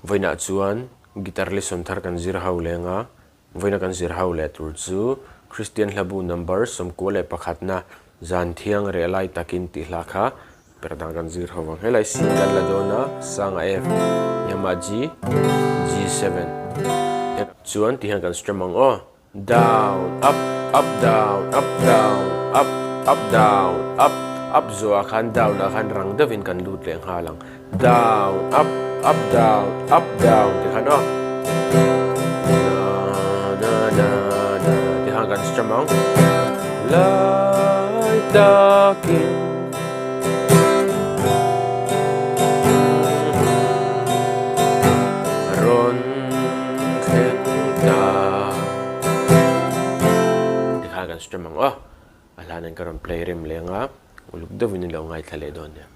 voina chuan guitar le som thar kan zir ho lenga voina kan zir ho le tur chu Christian hlabu number som ko le pakhat na zan thiang re lai takin ti hlakha Perhdan kan zir ho wang helai single la dona sang F yama G G7 chuan thiang kan strum ang down up up down up down up up down up zo akan down akan rang davin kan lut leng halang down up up down ti kan ti hang kan strum ang lai takin ron khenta ti hang kan strum ang alanan karon play rim lenga uluk davin lo ngai thale don ya